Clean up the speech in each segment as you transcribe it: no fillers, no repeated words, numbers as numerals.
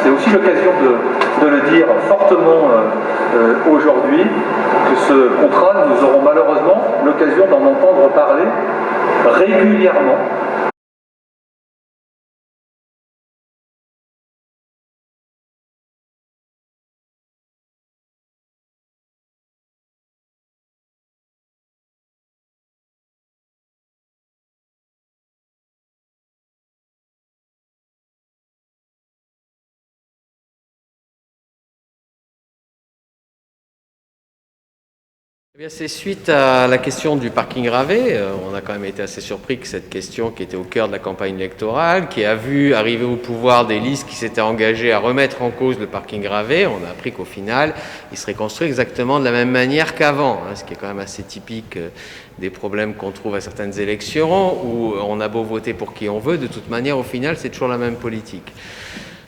C'est aussi l'occasion de le dire fortement aujourd'hui, que ce contrat, nous aurons malheureusement l'occasion d'en entendre parler régulièrement. Eh bien, c'est suite à la question du parking gravé. On a quand même été assez surpris que cette question, qui était au cœur de la campagne électorale, qui a vu arriver au pouvoir des listes qui s'étaient engagées à remettre en cause le parking gravé, on a appris qu'au final, il serait construit exactement de la même manière qu'avant, ce qui est quand même assez typique des problèmes qu'on trouve à certaines élections, où on a beau voter pour qui on veut, de toute manière, au final, c'est toujours la même politique.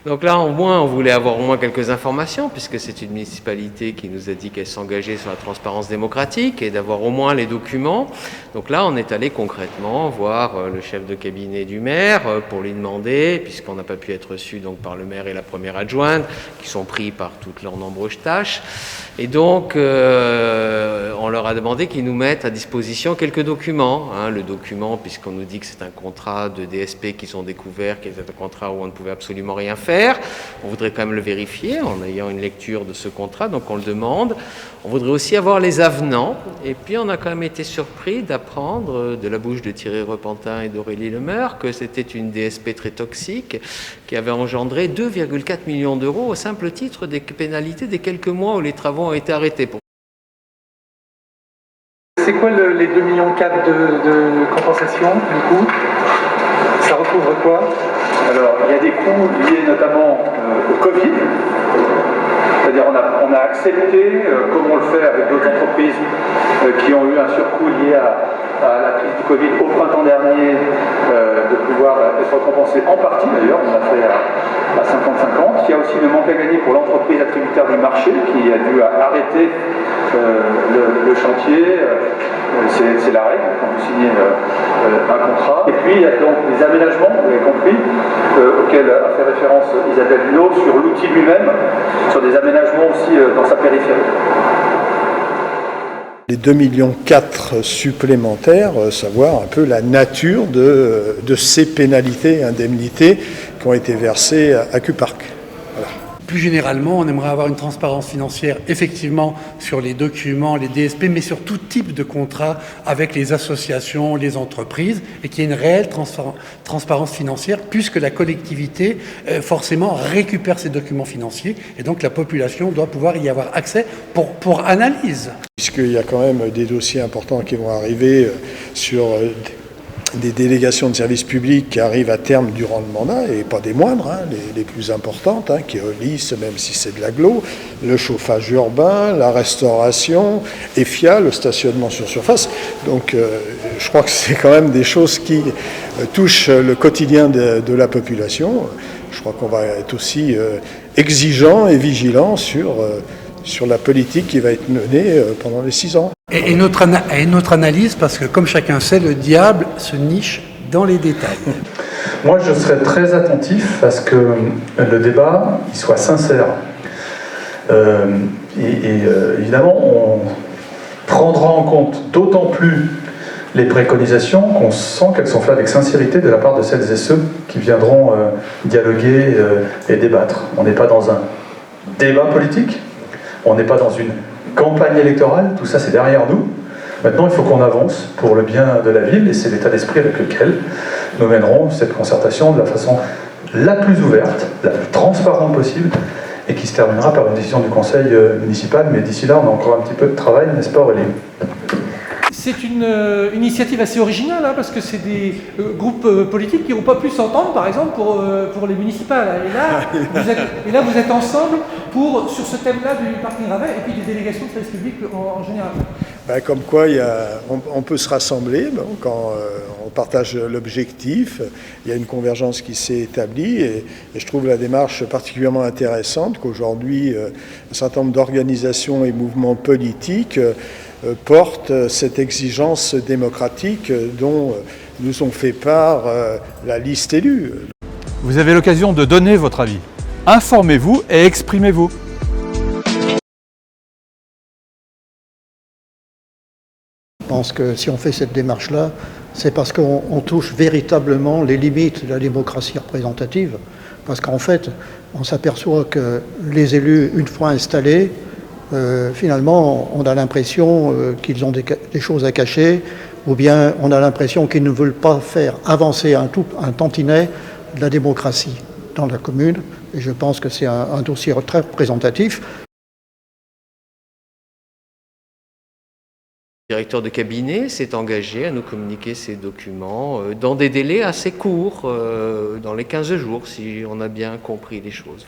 Donc là, au moins, on voulait avoir au moins quelques informations, puisque c'est une municipalité qui nous a dit qu'elle s'engageait sur la transparence démocratique et d'avoir au moins les documents. Donc là, on est allé concrètement voir le chef de cabinet du maire pour lui demander, puisqu'on n'a pas pu être reçu donc par le maire et la première adjointe, qui sont pris par toutes leurs nombreuses tâches. Et donc, on leur a demandé qu'ils nous mettent à disposition quelques documents. Le document, puisqu'on nous dit que c'est un contrat de DSP qu'ils ont découvert, qui est un contrat où on ne pouvait absolument rien faire. On voudrait quand même le vérifier en ayant une lecture de ce contrat, donc on le demande. On voudrait aussi avoir les avenants. Et puis, on a quand même été surpris d'apprendre de la bouche de Thierry Repentin et d'Aurélie Lemeur que c'était une DSP très toxique qui avait engendré 2,4 millions d'euros au simple titre des pénalités des quelques mois où les travaux ont été arrêtés. C'est quoi les 2,4 millions de compensation du coup? Ça recouvre quoi? Alors, il y a des coûts liés notamment au Covid. C'est-à-dire on a accepté, comme on le fait avec d'autres entreprises qui ont eu un surcoût lié à la crise du Covid au printemps dernier, de pouvoir être récompensé en partie d'ailleurs, on a fait à 50-50. Il y a aussi le manque à gagner pour l'entreprise attributaire du marché qui a dû arrêter le chantier. C'est la règle quand vous signez un contrat. Et puis il y a donc des aménagements, vous avez compris, auxquels a fait référence Isabelle Hulot sur l'outil lui-même, sur des aménagements aussi dans sa périphérie. Les 2,4 millions supplémentaires, savoir un peu la nature de ces pénalités et indemnités qui ont été versées à Q-Park. Voilà. Plus généralement, on aimerait avoir une transparence financière effectivement sur les documents, les DSP, mais sur tout type de contrat avec les associations, les entreprises, et qu'il y ait une réelle transparence financière, puisque la collectivité forcément récupère ces documents financiers, et donc la population doit pouvoir y avoir accès pour analyse. Puisqu'il y a quand même des dossiers importants qui vont arriver sur des délégations de services publics qui arrivent à terme durant le mandat, et pas des moindres, les plus importantes, qui relisent, même si c'est de l'agglo, le chauffage urbain, la restauration, EFIA, le stationnement sur surface. Donc je crois que c'est quand même des choses qui touchent le quotidien de la population. Je crois qu'on va être aussi exigeant et vigilant sur la politique qui va être menée pendant les 6 ans. Et notre analyse, parce que comme chacun sait, le diable se niche dans les détails. Moi, je serais très attentif à ce que le débat il soit sincère. Évidemment, on prendra en compte d'autant plus les préconisations qu'on sent qu'elles sont faites avec sincérité de la part de celles et ceux qui viendront dialoguer et débattre. On n'est pas dans un débat politique, on n'est pas dans une campagne électorale, tout ça c'est derrière nous. Maintenant il faut qu'on avance pour le bien de la ville et c'est l'état d'esprit avec lequel nous mènerons cette concertation de la façon la plus ouverte, la plus transparente possible et qui se terminera par une décision du conseil municipal. Mais d'ici là on a encore un petit peu de travail, n'est-ce pas Aurélie? C'est une initiative assez originale, parce que c'est des groupes politiques qui n'ont pas pu s'entendre, par exemple, pour les municipales. Et là, vous êtes ensemble sur ce thème-là du parking gravé et puis des délégations de services publics en général. Comme quoi, on peut se rassembler quand on partage l'objectif. Il y a une convergence qui s'est établie et je trouve la démarche particulièrement intéressante qu'aujourd'hui, un certain nombre d'organisations et mouvements politiques portent cette exigence démocratique dont nous ont fait part la liste élue. Vous avez l'occasion de donner votre avis. informez-vous et exprimez-vous. Je pense que si on fait cette démarche-là, c'est parce qu'on touche véritablement les limites de la démocratie représentative. Parce qu'en fait, on s'aperçoit que les élus, une fois installés, finalement, on a l'impression qu'ils ont des choses à cacher, ou bien on a l'impression qu'ils ne veulent pas faire avancer un tantinet de la démocratie dans la commune. Et je pense que c'est un dossier très représentatif. Le directeur de cabinet s'est engagé à nous communiquer ces documents dans des délais assez courts, dans les 15 jours, si on a bien compris les choses.